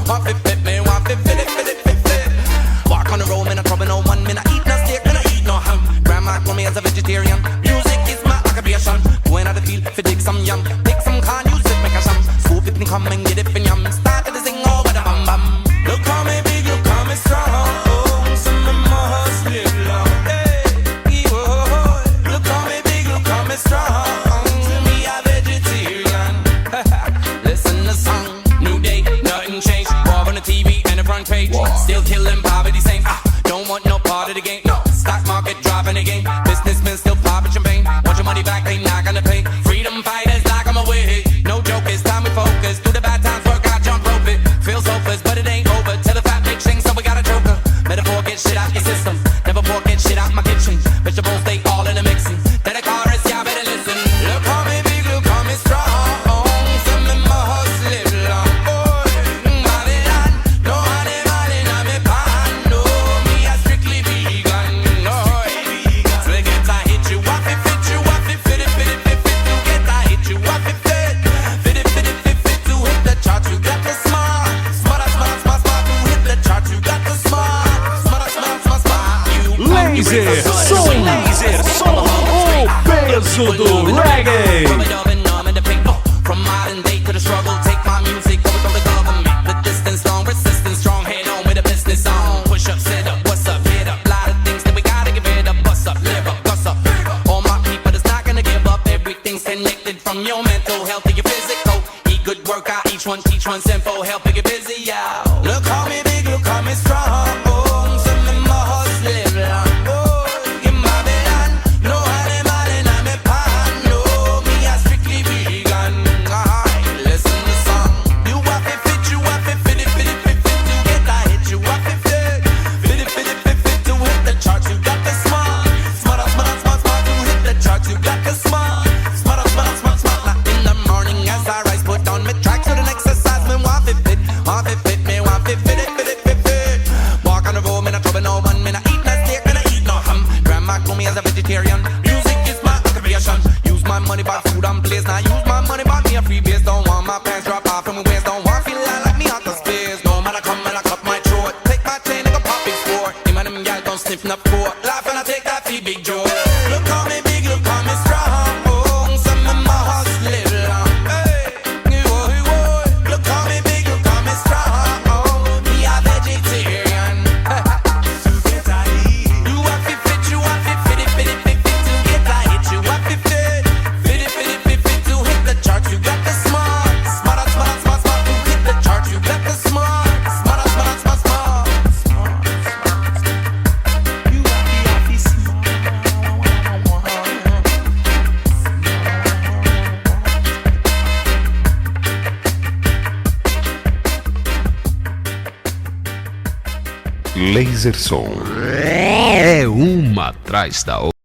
Want to fit me, want to fit it, fit it, fit it. Walk on the road, me not trouble no one. Me not eat no steak, me not eat no ham. Grandma told me as a vegetarian, music is my occupation. Going out the field, fi dig some yum. Take some corn, use it, make a sham. Scoop it and come and get it for yum. Start to sing over the bam bam. Look how me big, look how me strong. Some of my hustle long. Look how me big, look how me strong. Me a vegetarian. Listen to song, new day, nothing changed. War on the TV and the front page. Still killing poverty, saying don't want no part of the game. No, stock market dropping again. Businessmen still popping champagne. Want your money back, they not gonna pay. Freedom fighters like I'm away. No joke, it's time we focus. Through the bad times, work out, jump rope it. Feels hopeless, but it ain't over. Tell the fat bitch sing, so we got a joker. Metaphor, get shit out your system. Never pork, get shit out my kitchen. Vegetables, they all in the mixing. Then the chorus, y'all better listen. Look how me big, look how me strong. Some of my hustle live long. Babylon, no honey, money, no me pan. No, me a strictly vegan. No, so we get I hit you, what it fit you, what it fit it, fit it, fit it. To get I hit you, what it fit. Fit it, fit it, fit it. To hit the chart, you got the smart. Smart, smart, smart, smart. To hit the chart, you got the smart. Smart, smart, smart, smart. Laser Som, o peso do reggae. From modern day to the struggle, take my music over from the government. The distance long, resistance strong, head on with the business on. Push up, sit up, what's up, hit up. Lot of things that we gotta give it up. Bust up, live up, bust up. All my people that's not gonna give up. Everything's connected from your mental health to your physical. Eat good, work out, each one teach one simple. Help you get busy, yeah. Look how me big, look how me strong. Some of my hustle live long. In Babylon, no honey, money, no me pan. No, me a strictly vegan. Listen to song. You want to fit, you want to fit it, fit it, fit it. To get I hit you, want to fit. Fit it, fit it, fit it. To hit the charts, you got the smart. Smart, smart, smart, smart. To hit the charts, you got the smart. Smart, smart, smart, smart. Now in the morning as I rise, put on my tracks with an exercise. Me want to fit, me want to fit it, fit it, fit it. Walk on the road, me not trouble no one. Me not eat no steak, me not eat no ham. Grandma told me as a vegetarian, music is my occupation. Use my money buy food and place. Now use my money buy me a free base. Don't want my pants drop off from my waist. Don't want feel like me out the space. No man I come and I cut my throat. Take my chain and go pop it sport. Him and them y'all don't sniff no port. Laugh and I take that fee big joy. Look how me big, look how me strong. Some of my hustle live long. Look how me big, look how me strong. Me a vegetarian. You want to fit, you want to fit it, fit it, fit it. To get I hit you, want to fit. Fit it, fit it, fit it. To hit the charts, you got the smart. Smart, smart, smart, smart. To hit the charts, you got the smart. Smart, smart, smart, smart. You got the happy smart. Laser Som é uma atrás da outra.